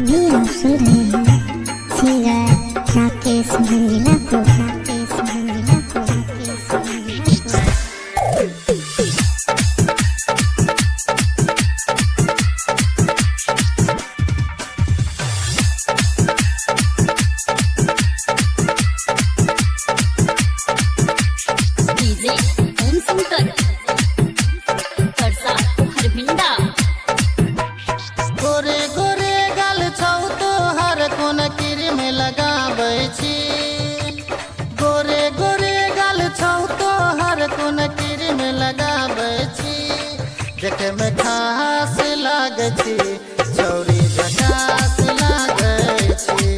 अभी आप सुन रहे हैं सिंगर राकेश रंगीला को। डीजे ओम शंकर परसा हरभिंडा। गोरे गोरे गाल छौ तोहर कोन क्रीम लगाबै छी। गोरे गोरे गाल छौ तोहर कोन क्रीम लगाबै छी। देखे में खास लागै छी, छौरी झकास लागै छी।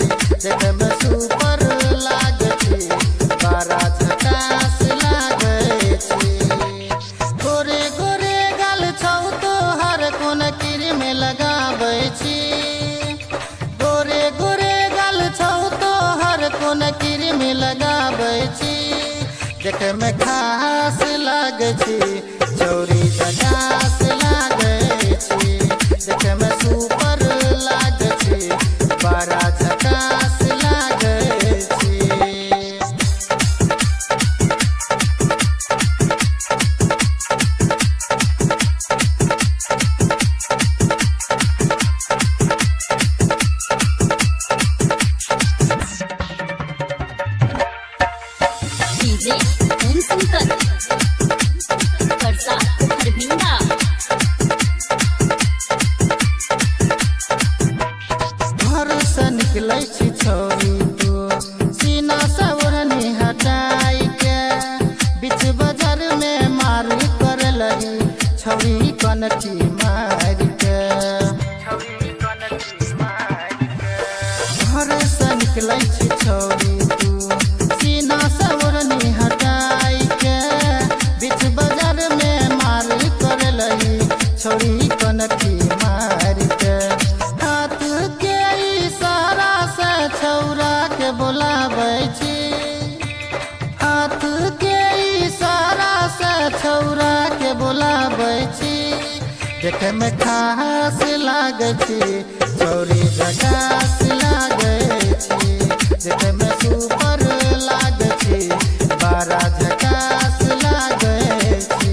देखे में सुपर लागै छी, बड़ा झकास लागै छी। गोरे गोरे गाल छौ तोहर कोन क्रीम लगाबै छी। गोरे गोरे गाल छौ तोहर कोन क्रीम लगाबै छी। देखे में खास लागै छी, छौरी झकास लागै छी। देखे में सुपर लागै छी, बड़ा झकास लागै छी। डीजे ओम शंकर परसा हरभिंडा। घर से निकलै छी छौरी तू, सीना से ओढ़नी हटाई के। बीच बाजार में मार कर लही, छौरी कनकी मार के। घर से निकलै छी छौरी तू, सीना से ओढ़नी हटाई के। बीच बाजार में मार कर लही, छौरी कनकी मार के। हाथ के इशारा से छौरा के बोलाबै छी। हाथ के इशारा से छौरा के बोलाबै छी। देखे में खास लागै छी, छौरी झकास लागै छी। देखे में सुपर लागै छी, बड़ा झकास लागै छी।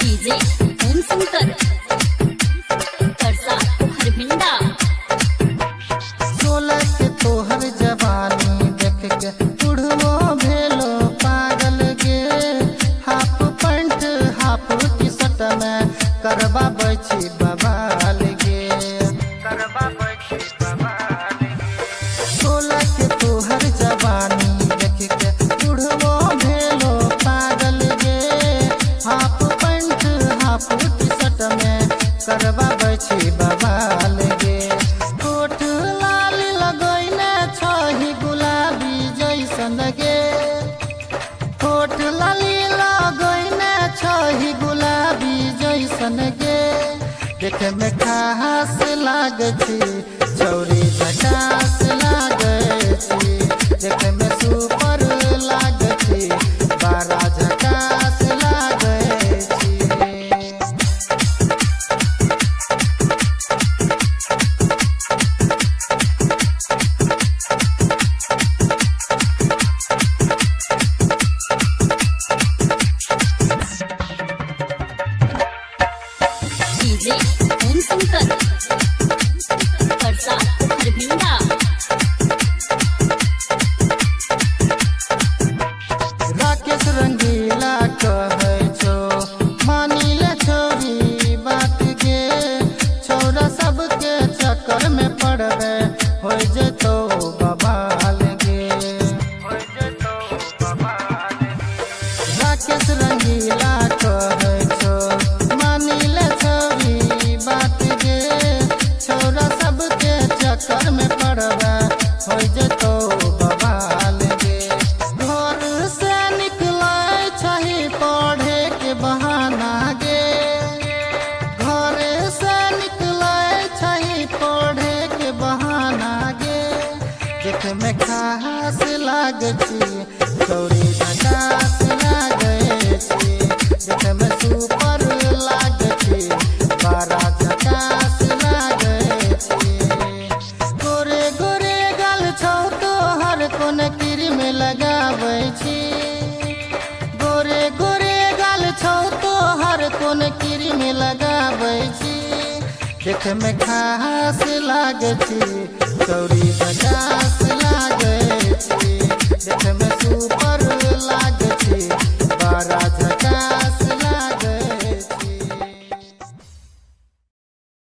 डीजे ओम शंकर परसा हरभिंडा। सोलह के तोहर जवानी देख के बुढ़वो भेलो पागल गे। Half pant half T shirt में करबाबै छी बवाल गे। सोलह के तोहर जवानी देख के बुढ़वो भेलो पागल गे। Half pant half T shirt में करबाबै छी बवाल गे। कोट लाल लगैने छही गुलाबी जैसन गे। कोट लाली लगैने छही गुलाबी जैसन गे। देखे में खास लागै छी, छौरी झकास लागै छी। देखे में सुपर लागै छी, बड़ा झकास लागै छी। डीजे ओम शंकर परसा हरभिंडा। राकेश रंगीला कहै छो, मानी ले छौरी बात गे। छौरा सबके चक्कर में पड़बे, हो जेतो बवाल गे। राकेश रंगीला कहै छो, मानी ले छौरी बात गे। छौरा सबके चक्कर में पड़बे, हो जेतो बवाल गे। देखे में खास लागे छी चौड़ी झकास लागे छी देखे में सुपर लागे छी बड़ा झकास लागे छी गोरे गोरे गाल छौ तो हर कोन क्रीम लगाबै छी गोरे गोरे गाल छौ तो हर कोन क्रीम लगाबै छी देखे में खास लागे छी चौड़ी झकास लागे छी देखे में सुपर लागे